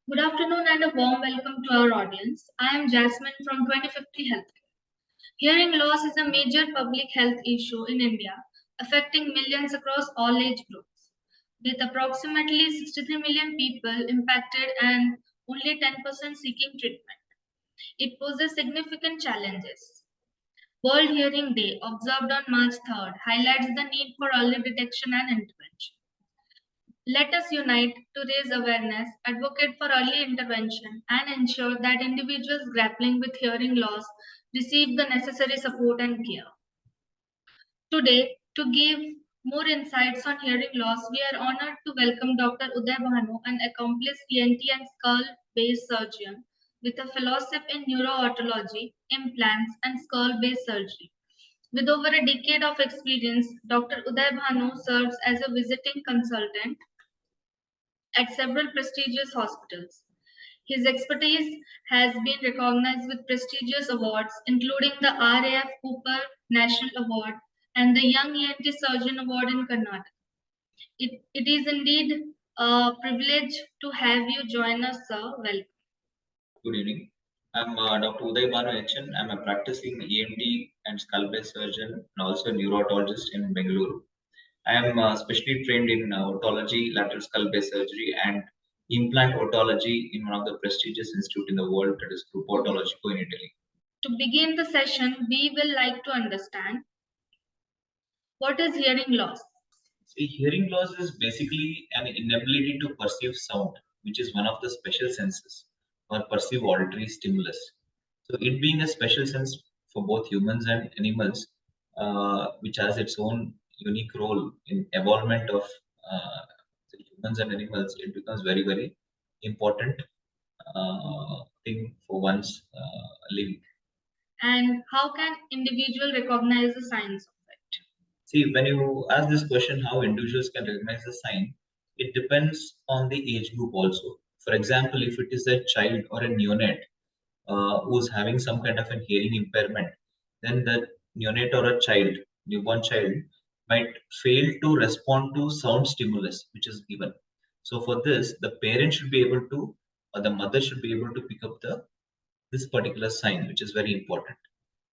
Good afternoon and a warm welcome to our audience. I am Jasmine from 2050 Health. Hearing loss is a major public health issue in India, affecting millions across all age groups. With approximately 63 million people impacted and only 10% seeking treatment, it poses significant challenges. World Hearing Day, observed on March 3rd, highlights the need for early detection and intervention. Let us unite to raise awareness, advocate for early intervention, and ensure that individuals grappling with hearing loss receive the necessary support and care. Today, to give more insights on hearing loss, we are honored to welcome Dr. Udayabhanu, an accomplished ENT and skull-based surgeon with a fellowship in neuro-otology, implants, and skull-based surgery. With over a decade of experience, Dr. Udayabhanu serves as a visiting consultant at several prestigious hospitals. His expertise has been recognized with prestigious awards, including the RAF Cooper National Award and the Young ENT Surgeon Award in Karnataka. It is indeed a privilege to have you join us, sir. Welcome. Good evening. I'm Dr. Udayabhanu HN. I'm a practicing ENT and skull-based surgeon and also a neurotologist in Bengaluru. I am specially trained in otology, lateral skull-based surgery, and implant otology in one of the prestigious institutes in the world, that is Gruppo Otologico in Italy. To begin the session, we will like to understand what is hearing loss. See, hearing loss is basically an inability to perceive sound, which is one of the special senses or perceive auditory stimulus. So, it being a special sense for both humans and animals, which has its own unique role in evolvement of humans and animals, it becomes very, very important thing for one's living. And how can individual recognize the signs of it? See, when you ask this question, how individuals can recognize the sign, it depends on the age group also. For example, if it is a child or a neonate who's having some kind of a hearing impairment, then the neonate or a child, newborn child, might fail to respond to sound stimulus which is given. So for this, the parent should be able to, or the mother should be able to pick up this particular sign, which is very important.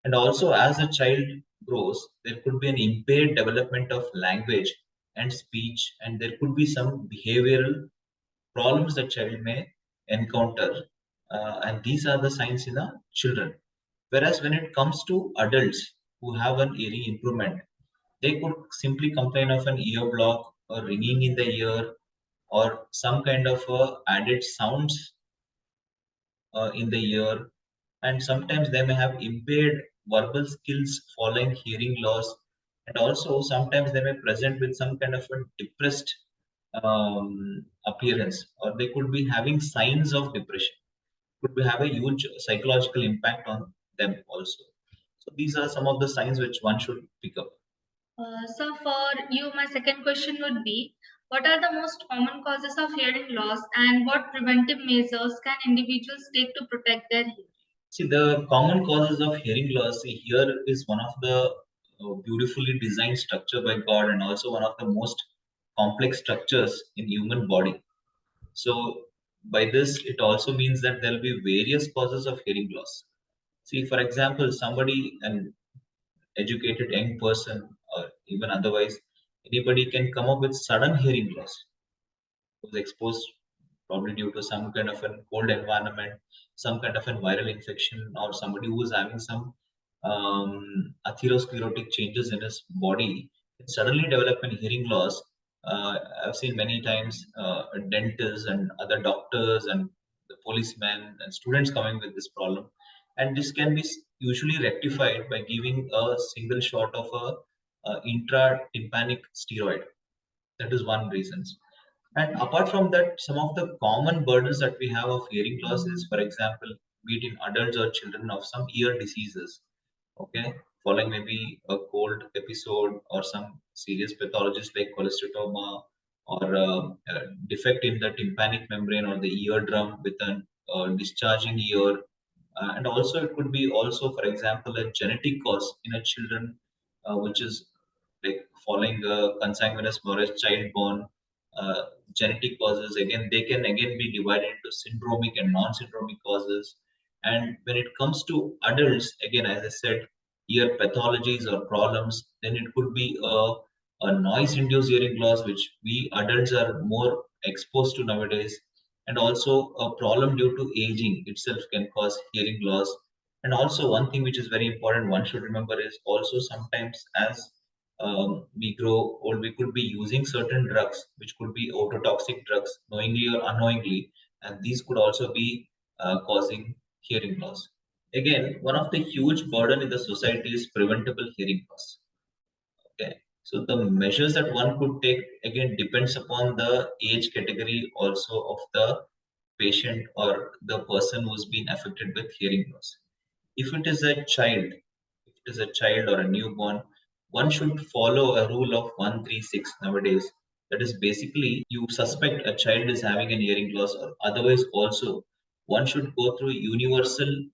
And also, as a child grows, there could be an impaired development of language and speech, and there could be some behavioral problems that child may encounter. And these are the signs in the children. Whereas when it comes to adults who have an hearing improvement, they could simply complain of an ear block or ringing in the ear or some kind of added sounds in the ear, and sometimes they may have impaired verbal skills following hearing loss, and also sometimes they may present with some kind of a depressed appearance, or they could be having signs of depression, could be, have a huge psychological impact on them also. So these are some of the signs which one should pick up. So for you, my second question would be, what are the most common causes of hearing loss and what preventive measures can individuals take to protect their hearing? See, the common causes of hearing loss, see, here is one of the beautifully designed structure by God, and also one of the most complex structures in human body. So by this, it also means that there will be various causes of hearing loss. See, for example, somebody, an educated young person, or even otherwise, anybody can come up with sudden hearing loss, was exposed probably due to some kind of a cold environment, some kind of a viral infection, or somebody who is having some atherosclerotic changes in his body, can suddenly develop a hearing loss. I've seen many times dentists and other doctors and the policemen and students coming with this problem, and this can be usually rectified by giving a single shot of a intra-tympanic steroid. That is one reason. And apart from that, some of the common burdens that we have of hearing loss is, for example, be it in adults or children, of some ear diseases, okay, following maybe a cold episode or some serious pathologies like cholesteatoma, or a defect in the tympanic membrane or the eardrum with a discharging ear. And also it could be also, for example, a genetic cause in a children, which is like following a consanguineous Morris child born, uh, genetic causes. Again, they can again be divided into syndromic and non-syndromic causes. And when it comes to adults, again, as I said, ear pathologies or problems, then it could be a noise-induced hearing loss, which we adults are more exposed to nowadays, and also a problem due to aging itself can cause hearing loss. And also one thing which is very important, one should remember, is also sometimes as we grow old, we could be using certain drugs, which could be ototoxic drugs, knowingly or unknowingly, and these could also be causing hearing loss. Again, one of the huge burden in the society is preventable hearing loss. Okay, so the measures that one could take again depends upon the age category also of the patient or the person who's been affected with hearing loss. If it is a child, if it is a child or a newborn, one should follow a rule of 136 nowadays. That is basically you suspect a child is having an hearing loss, or otherwise also one should go through universal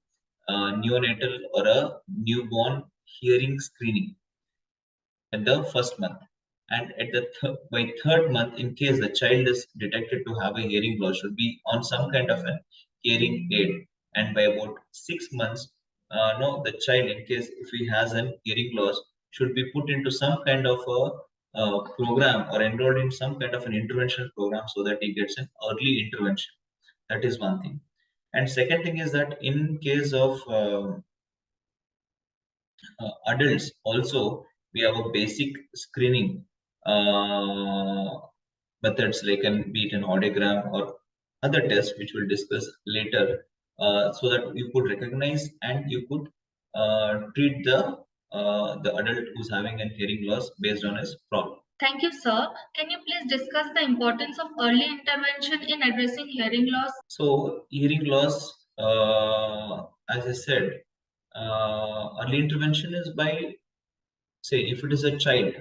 neonatal or a newborn hearing screening at the first month. And at the by third month, in case the child is detected to have a hearing loss, should be on some kind of a hearing aid. And by about 6 months, no, the child, in case if he has an hearing loss, should be put into some kind of a program or enrolled in some kind of an intervention program so that he gets an early intervention. That is one thing. And second thing is that in case of adults also, we have a basic screening methods, like an be it an audiogram or other tests which we'll discuss later, so that you could recognize and you could treat the adult who's having a hearing loss based on his problem. Thank you, sir. Can you please discuss the importance of early intervention in addressing hearing loss? So hearing loss, as I said, early intervention is by, say, if it is a child,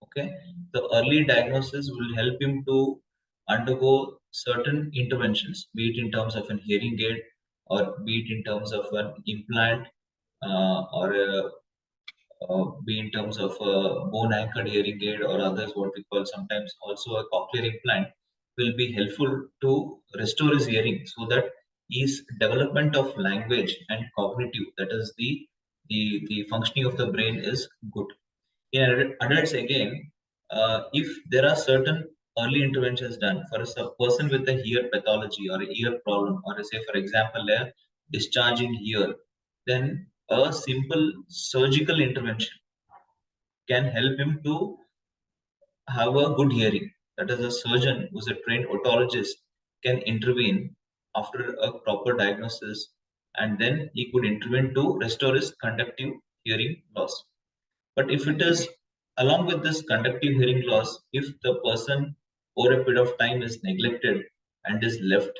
okay, the early diagnosis will help him to undergo certain interventions, be it in terms of an hearing aid or be it in terms of an implant, or be in terms of a bone anchored hearing aid or others, what we call sometimes also a cochlear implant, will be helpful to restore his hearing so that his development of language and cognitive, that is the functioning of the brain, is good. In adults, again, if there are certain early interventions done for a person with a ear pathology or a ear problem, or say for example a discharging ear, then a simple surgical intervention can help him to have a good hearing. That is, a surgeon who's a trained otologist can intervene after a proper diagnosis, and then he could intervene to restore his conductive hearing loss. But if it is along with this conductive hearing loss, if the person over a period of time is neglected and is left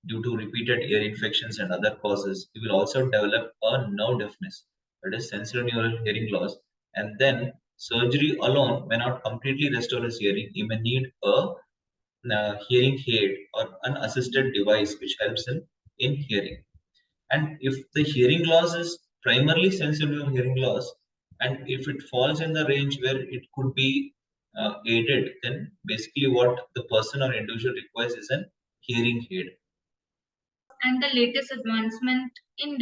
due to repeated ear infections and other causes, he will also develop a nerve deafness, that is sensorineural hearing loss. And then surgery alone may not completely restore his hearing. He may need a hearing aid or an assisted device which helps him in hearing. And if the hearing loss is primarily sensory hearing loss, and if it falls in the range where it could be aided, then basically what the person or individual requires is an hearing aid. And the latest advancement in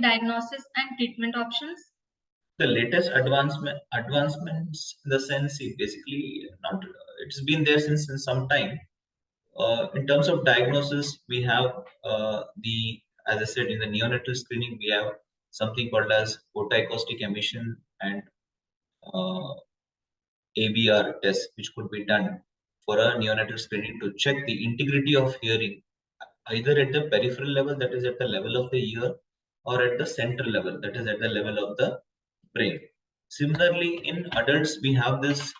diagnosis and treatment options? The latest advancements in the sense, basically not, it's been there since some time. In terms of diagnosis, we have as I said, in the neonatal screening, we have something called as photoacoustic emission and uh, ABR test, which could be done for a neonatal screening to check the integrity of hearing, either at the peripheral level, that is at the level of the ear, or at the central level, that is at the level of the brain. Similarly, in adults, we have this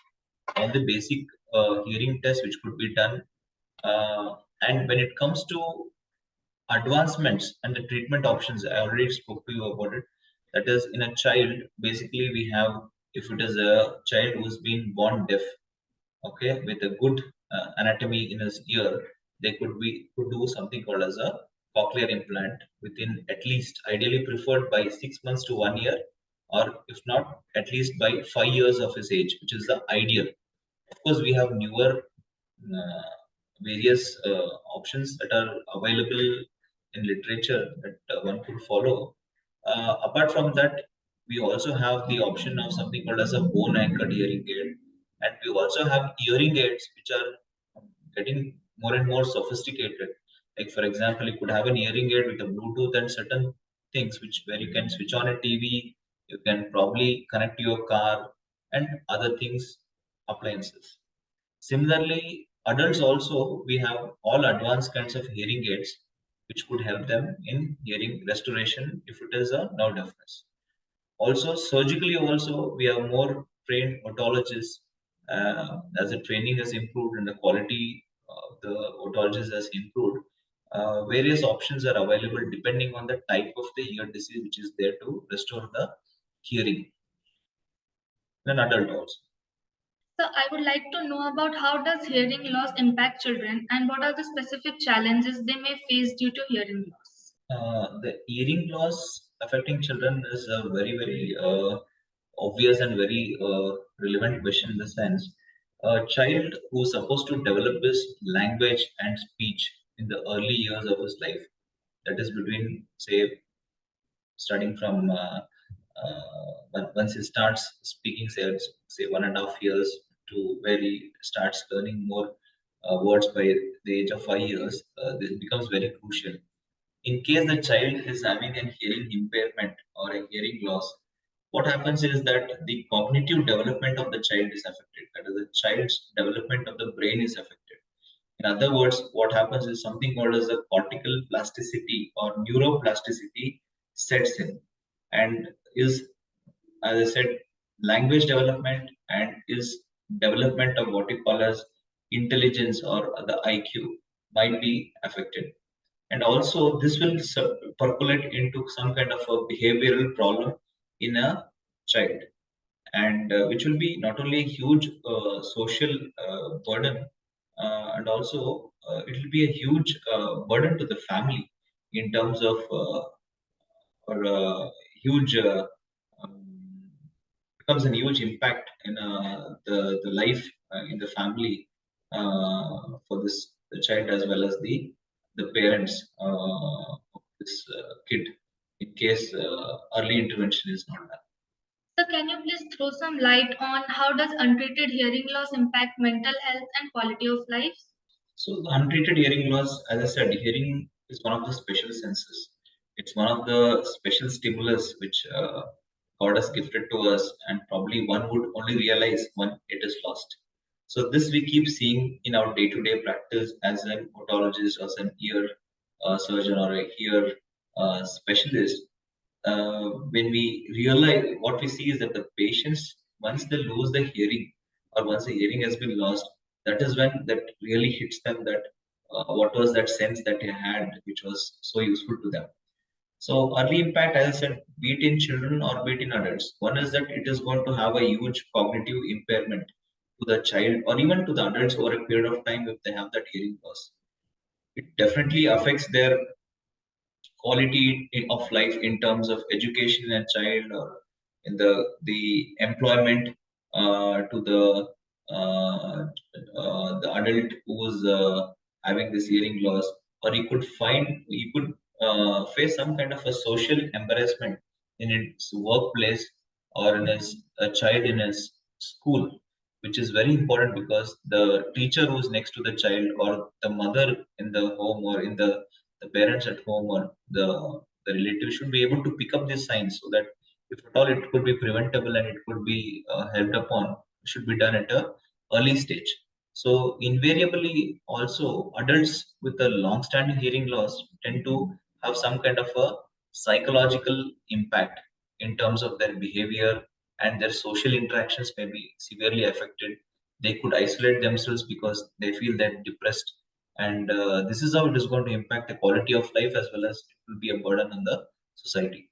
all the basic hearing test which could be done. And when it comes to advancements and the treatment options, I already spoke to you about it. That is, in a child, basically we have, if it is a child who's been born deaf, okay, with a good anatomy in his ear, they could do something called as a cochlear implant within, at least ideally preferred by 6 months to 1 year, or if not, at least by 5 years of his age, which is the ideal. Of course, we have newer various options that are available in literature that one could follow. Apart from that, we also have the option of something called as a bone anchored hearing aid, and we also have hearing aids which are getting more and more sophisticated. Like for example, you could have an hearing aid with a Bluetooth and certain things which where you can switch on a TV, you can probably connect to your car and other things, appliances. Similarly, adults also, we have all advanced kinds of hearing aids which could help them in hearing restoration if it is a nerve deafness. Also, surgically also, we have more trained otologists as the training has improved and the quality of the otologist has improved. Various options are available depending on the type of the ear disease which is there to restore the hearing in an adult also. So I would like to know about how does hearing loss impact children and what are the specific challenges they may face due to hearing loss? The hearing loss affecting children is a very obvious and very relevant question in the sense a child who is supposed to develop his language and speech in the early years of his life, that is between say starting from once he starts speaking, say 1.5 years to where he starts learning more words by the age of 5 years, this becomes very crucial. In case the child is having a hearing impairment or a hearing loss, what happens is that the cognitive development of the child is affected. That is, the child's development of the brain is affected. In other words, what happens is something called as a cortical plasticity or neuroplasticity sets in, and is, as I said, language development and is development of what you call as intelligence or the IQ might be affected. And also, this will percolate into some kind of a behavioral problem in a child, and which will be not only a huge social burden, and also it will be a huge burden to the family in terms of or huge um, becomes a huge impact in the life in the family for this the child as well as the parents of this kid in case early intervention is not done. So can you please throw some light on how does untreated hearing loss impact mental health and quality of life? So the untreated hearing loss, as I said, hearing is one of the special senses. It's one of the special stimulus which God has gifted to us, and probably one would only realize when it is lost. So this we keep seeing in our day-to-day practice as an otologist, as an ear surgeon, or a ear specialist. When we realize what we see is that the patients, once they lose the hearing or once the hearing has been lost, that is when that really hits them that what was that sense that they had which was so useful to them. So early impact, as I said, be it in children or be it in adults, one is that it is going to have a huge cognitive impairment to the child or even to the adults over a period of time if they have that hearing loss. It definitely affects their quality of life in terms of education in a child or in the employment to the adult who's having this hearing loss, or he could face some kind of a social embarrassment in his workplace or in his a child in his school, which is very important because the teacher who's next to the child or the mother in the home or in the parents at home or the relatives should be able to pick up these signs so that if at all it could be preventable and it could be helped upon, should be done at a early stage. So invariably also adults with a long-standing hearing loss tend to have some kind of a psychological impact in terms of their behavior, and their social interactions may be severely affected. They could isolate themselves because they feel that depressed, and this is how it is going to impact the quality of life as well as it will be a burden on the society.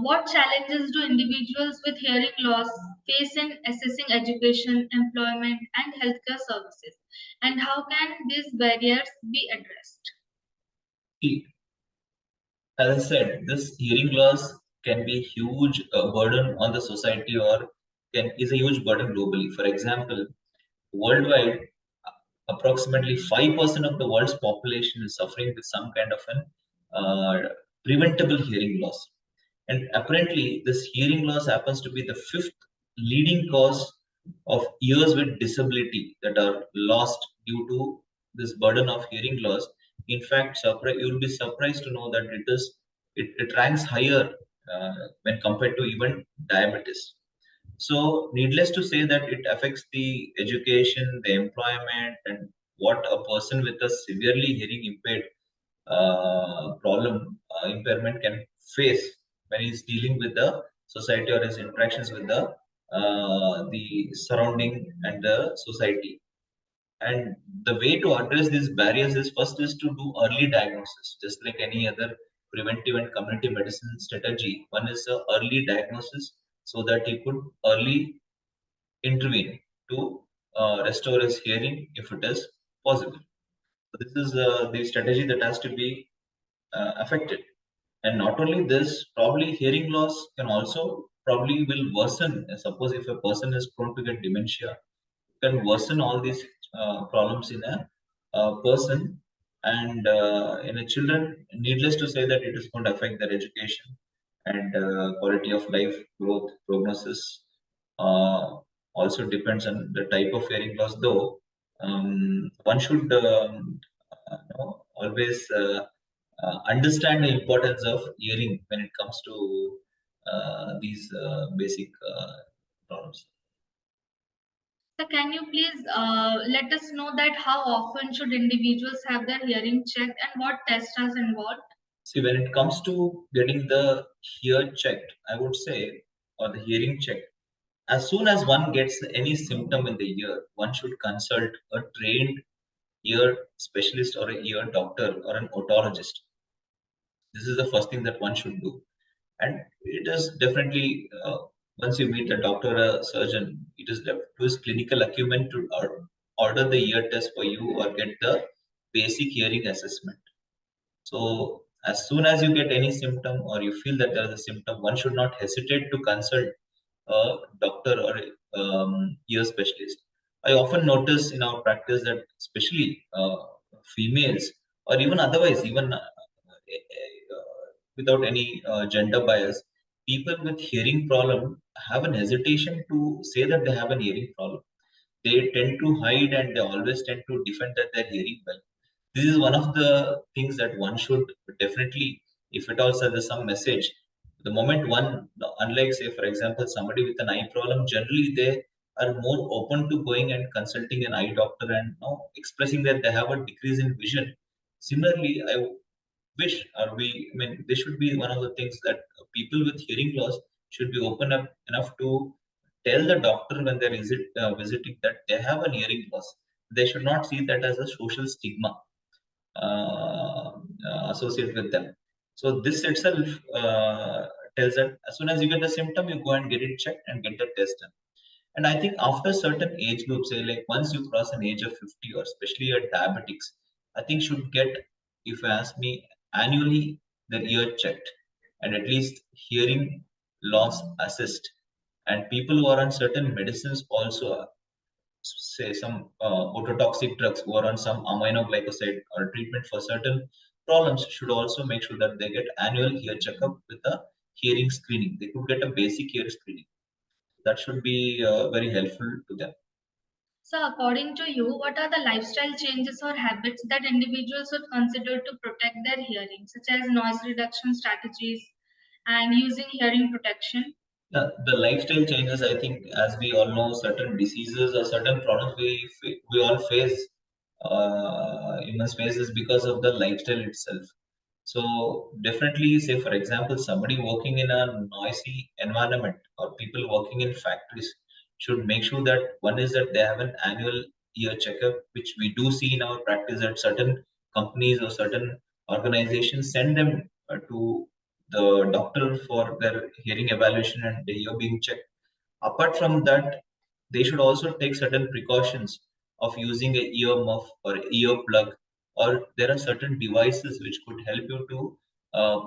What challenges do individuals with hearing loss face in assessing education, employment, and healthcare services? And how can these barriers be addressed? See, as I said, this hearing loss can be a huge burden on the society or is a huge burden globally. For example, worldwide, approximately 5% of the world's population is suffering with some kind of an preventable hearing loss. And apparently, this hearing loss happens to be the fifth leading cause of ears with disability that are lost due to this burden of hearing loss. In fact, you will be surprised to know that it ranks higher when compared to even diabetes. So, needless to say that it affects the education, the employment, and what a person with a severely hearing impaired impairment can face when he's dealing with the society or his interactions with the surrounding and the society. And the way to address these barriers is first is to do early diagnosis, just like any other preventive and community medicine strategy. One is early diagnosis so that he could early intervene to restore his hearing if it is possible. So this is the strategy that has to be affected. And not only this, probably hearing loss can also probably will worsen. Suppose if a person is prone to get dementia, can worsen all these problems in a person and in a children. Needless to say that it is going to affect their education and quality of life, growth, prognosis. Uh, Also depends on the type of hearing loss, though. One should always understand the importance of hearing when it comes to these basic problems. So can you please let us know that how often should individuals have their hearing checked and what tests are involved? See, when it comes to getting the hear checked, I would say, or the hearing checked, as soon as one gets any symptom in the ear, one should consult a trained ear specialist or a ear doctor or an otologist. This is the first thing that one should do. And it is definitely, once you meet a doctor or a surgeon, it is left to his clinical acumen to order the ear test for you or get the basic hearing assessment. So as soon as you get any symptom or you feel that there is a symptom, one should not hesitate to consult a doctor or a ear specialist. I often notice in our practice that especially females or even otherwise, even without any gender bias, people with hearing problem have an hesitation to say that they have an hearing problem. They tend to hide and they always tend to defend that they're hearing well. This is one of the things that one should definitely, if it also there's some message, the moment one, unlike say for example somebody with an eye problem, generally they are more open to going and consulting an eye doctor and expressing that they have a decrease in vision. Similarly, I wish or we I mean this should be one of the things that people with hearing loss should be open up enough to tell the doctor when they're visiting that they have an hearing loss. They should not see that as a social stigma uh, associated with them. So this itself tells that as soon as you get the symptom, you go and get it checked and get the test done. And I think after certain age groups, say like once you cross an age of 50 or especially at diabetics, I think should get, if you ask me, annually their ear checked and at least hearing loss assessed. And people who are on certain medicines also, say some ototoxic drugs who are on some aminoglycoside or treatment for certain problems should also make sure that they get annual ear checkup with a hearing screening. They could get a basic ear screening that should be very helpful to them. So according to you, what are the lifestyle changes or habits that individuals should consider to protect their hearing, such as noise reduction strategies and using hearing protection? The lifestyle changes, I think, as we all know, certain diseases or certain problems we all face, humans face is because of the lifestyle itself. So definitely, say for example, somebody working in a noisy environment or people working in factories should make sure that one is that they have an annual ear checkup, which we do see in our practice at certain companies or certain organizations send them to the doctor for their hearing evaluation and the ear being checked. Apart from that, they should also take certain precautions of using a ear muff or ear plug, or there are certain devices which could help you to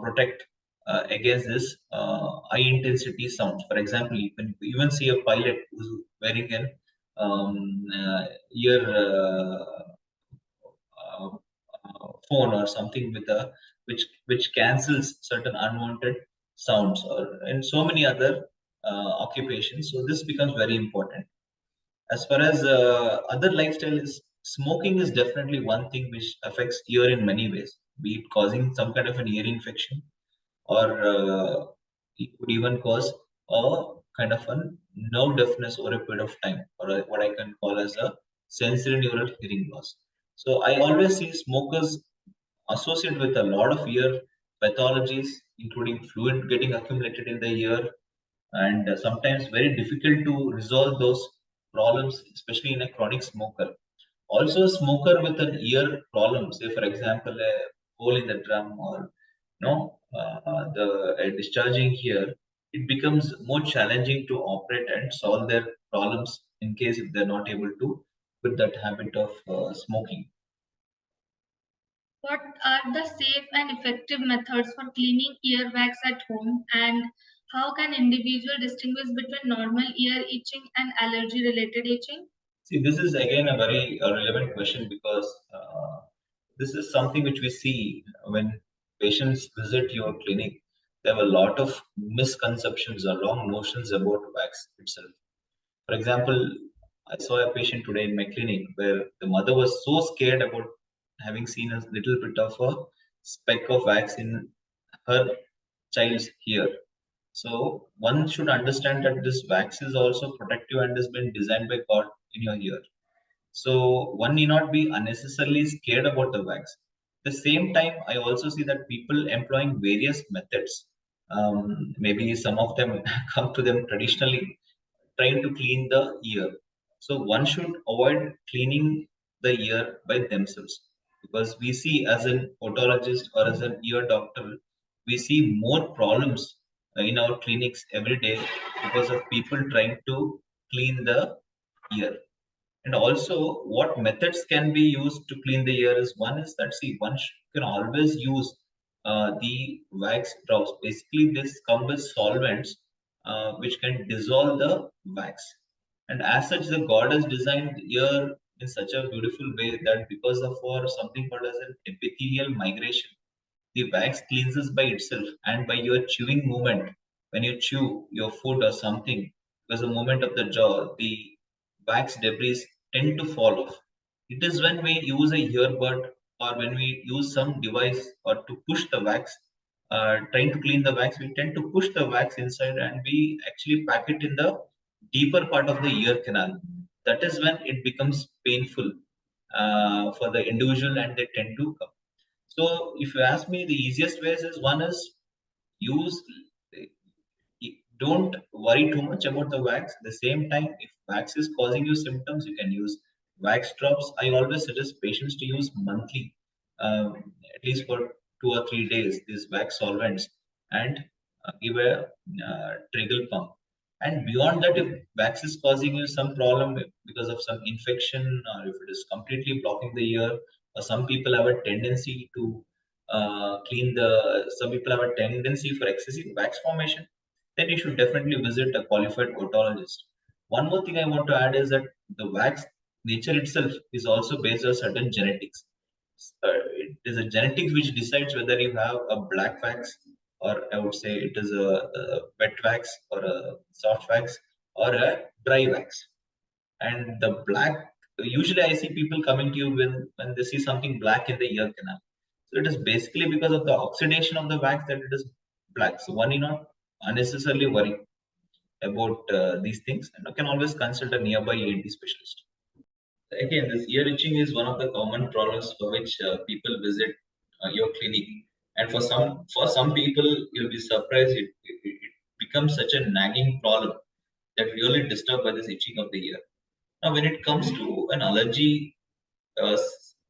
protect against this high intensity sounds. For example, you can even see a pilot who's wearing an ear uh, phone or something with a which cancels certain unwanted sounds, or in so many other occupations. So this becomes very important. As far as other lifestyle is, smoking is definitely one thing which affects ear in many ways, be it causing some kind of an ear infection, or it could even cause a kind of a nerve deafness over a period of time, or what I can call as a sensory neural hearing loss. So I always see smokers associated with a lot of ear pathologies, including fluid getting accumulated in the ear, and sometimes very difficult to resolve those problems, especially in a chronic smoker. Also, a smoker with an ear problem, say for example, a hole in the drum, or the discharging here, it becomes more challenging to operate and solve their problems in case if they're not able to quit that habit of smoking. What are the safe and effective methods for cleaning earwax at home, and how can individual distinguish between normal ear itching and allergy related itching? See, this is again a very relevant question, because this is something which we see when patients visit your clinic. There have a lot of misconceptions or wrong notions about wax itself. For example, I saw a patient today in my clinic where the mother was so scared about having seen a little bit of a speck of wax in her child's ear. So one should understand that this wax is also protective and has been designed by God in your ear. So one need not be unnecessarily scared about the wax. At the same time, I also see that people employing various methods. Maybe some of them come to them traditionally, trying to clean the ear. So one should avoid cleaning the ear by themselves, because we see as an otologist or as an ear doctor, we see more problems in our clinics every day because of people trying to clean the ear. And also, what methods can be used to clean the ear is, one is that, see, can always use the wax drops. Basically, this come with solvents which can dissolve the wax. And as such, the God has designed ear in such a beautiful way that because of our something called as an epithelial migration, the wax cleanses by itself, and by your chewing movement. When you chew your food or something, because the movement of the jaw, the wax debris tend to fall off. It is when we use a earbud, or when we use some device or to push the wax, trying to clean the wax, we tend to push the wax inside and we actually pack it in the deeper part of the ear canal. That is when it becomes painful for the individual, and they tend to come. So if you ask me, the easiest ways is, one is use, don't worry too much about the wax. At the same time, if wax is causing you symptoms, you can use wax drops. I always suggest patients to use monthly, at least for 2 or 3 days, these wax solvents, and give a trigger pump. And beyond that, if wax is causing you some problem because of some infection, or if it is completely blocking the ear, or some people have a tendency to some people have a tendency for excessive wax formation, then you should definitely visit a qualified otologist. One more thing I want to add is that the wax nature itself is also based on certain genetics. It is a genetics which decides whether you have a black wax, or I would say it is a wet wax, or a soft wax, or a dry wax. And the black, usually I see people coming to you when they see something black in the ear canal. So it is basically because of the oxidation of the wax that it is black. So one need not unnecessarily worry about these things, and you can always consult a nearby ENT specialist. Again, this ear itching is one of the common problems for which people visit your clinic, and for some people, you'll be surprised, it becomes such a nagging problem that really disturbed by this itching of the ear. Now, when it comes to an allergy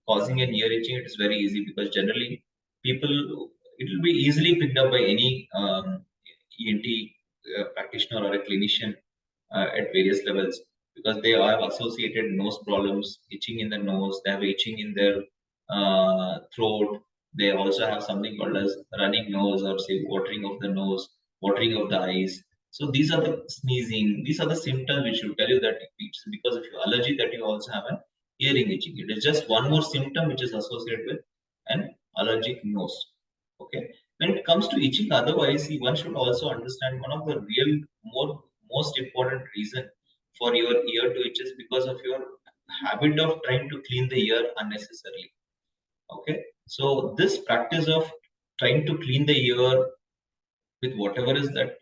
causing an ear itching, it is very easy, because generally people, it will be easily picked up by any ENT practitioner or a clinician at various levels, because they are associated nose problems, itching in the nose, they have itching in their throat. They also have something called as running nose, or say watering of the nose, watering of the eyes. So these are the sneezing, these are the symptoms which will tell you that it's because of your allergy that you also have an hearing itching. It is just one more symptom which is associated with an allergic nose. Okay. When it comes to itching, otherwise, one should also understand one of the real most important reason for your ear to itch is because of your habit of trying to clean the ear unnecessarily. Okay. So this practice of trying to clean the ear with whatever is that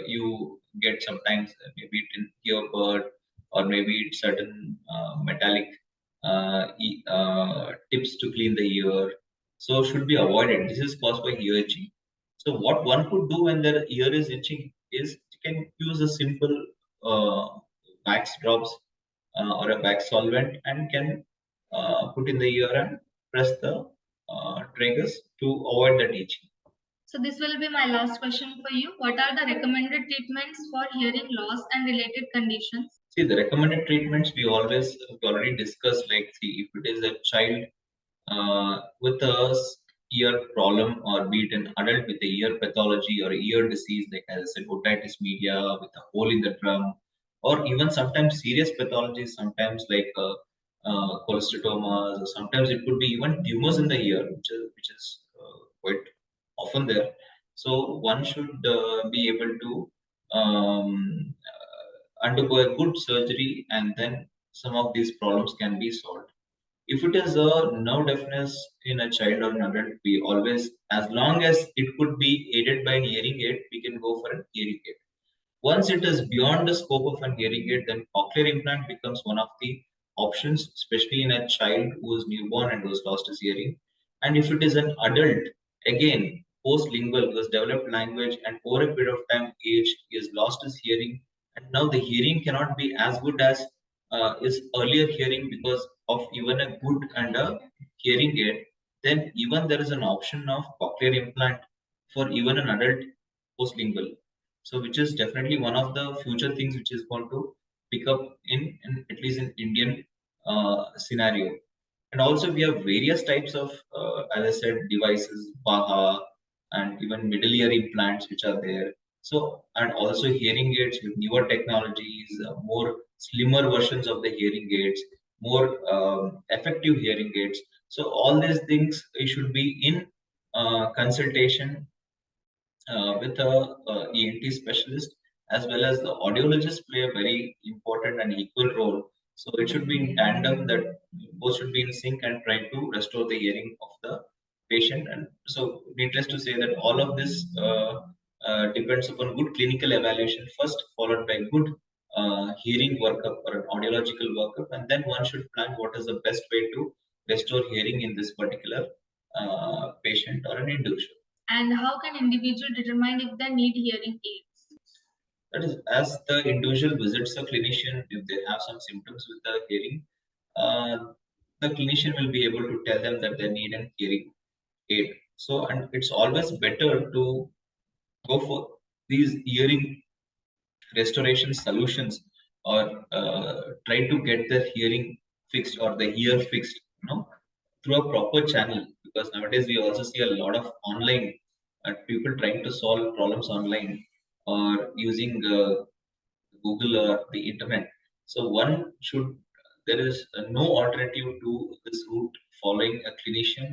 you get sometimes, maybe it in earbud or maybe it's certain metallic tips to clean the ear, so should be avoided. This is caused by ear itching. So what one could do when their ear is itching is you can use a simple uh, wax drops or a wax solvent and can put in the ear and press the tragus to avoid that itching. So this will be my last question for you. What are the recommended treatments for hearing loss and related conditions? See, the recommended treatments we already discussed. Like, see, if it is a child with a ear problem, or be it an adult with a ear pathology or a ear disease, like as I said, otitis media with a hole in the drum, or even sometimes serious pathologies, sometimes like cholesteatomas, or sometimes it could be even tumors in the ear, which is quite often there. So one should be able to undergo a good surgery, and then some of these problems can be solved. If it is a nerve deafness in a child or an adult, we always, as long as it could be aided by an hearing aid, we can go for an hearing aid. Once it is beyond the scope of an hearing aid, then cochlear implant becomes one of the options, especially in a child who is newborn and who has lost his hearing. And if it is an adult, again, post-lingual, who has developed language and over a period of time, age, he has lost his hearing, and now the hearing cannot be as good as his earlier hearing because of even a good and a hearing aid, then even there is an option of cochlear implant for even an adult post-lingual. So which is definitely one of the future things which is going to pick up in at least in Indian scenario. And also we have various types of, as I said, devices, Baha, and even middle ear implants which are there. So, and also hearing aids with newer technologies, more slimmer versions of the hearing aids, more effective hearing aids. So all these things should be in consultation with a ENT specialist, as well as the audiologists play a very important and equal role. So it should be in tandem, that both should be in sync and try to restore the hearing of the patient. And so, needless to say that all of this depends upon good clinical evaluation first, followed by good hearing workup or an audiological workup, and then one should plan what is the best way to restore hearing in this particular patient or an individual. And how can individual determine if they need hearing aids? That is, as the individual visits a clinician, if they have some symptoms with the hearing, uh, the clinician will be able to tell them that they need an hearing aid. So, and it's always better to go for these hearing restoration solutions, or try to get the hearing fixed or the ear fixed, through a proper channel. Because nowadays we also see a lot of online people trying to solve problems online or using Google or the internet. So one should, there is no alternative to this route, following a clinician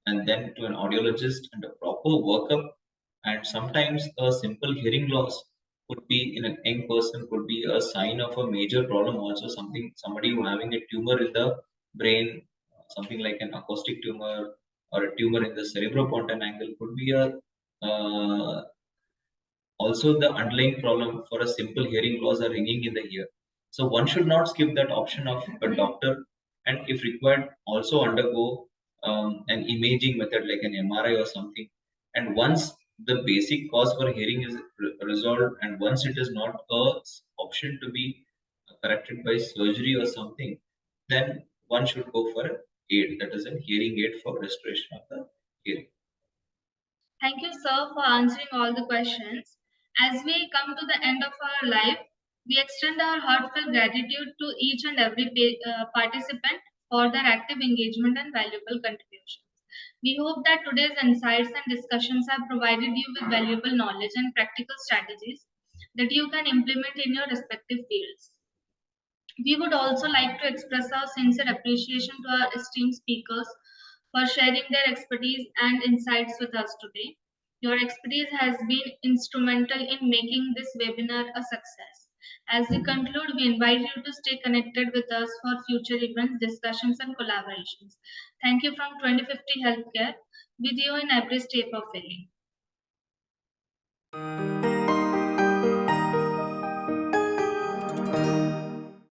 and then to an audiologist and a proper workup. And sometimes a simple hearing loss could be in a young person, could be a sign of a major problem. Also, somebody who having a tumor in the brain, something like an acoustic tumor or a tumor in the cerebropontan angle, could be a also the underlying problem for a simple hearing loss or ringing in the ear. So one should not skip that option of a doctor, and if required, also undergo an imaging method like an MRI or something. And once the basic cause for hearing is resolved, and once it is not a option to be corrected by surgery or something, then one should go for an aid, that is a hearing aid for restoration of the hearing. Thank you, sir, for answering all the questions. As we come to the end of our life, we extend our heartfelt gratitude to each and every participant for their active engagement and valuable contributions. We hope that today's insights and discussions have provided you with valuable knowledge and practical strategies that you can implement in your respective fields. We would also like to express our sincere appreciation to our esteemed speakers for sharing their expertise and insights with us today. Your expertise has been instrumental in making this webinar a success. As we conclude, we invite you to stay connected with us for future events, discussions, and collaborations. Thank you from 2050 Healthcare, with you in every step of healing.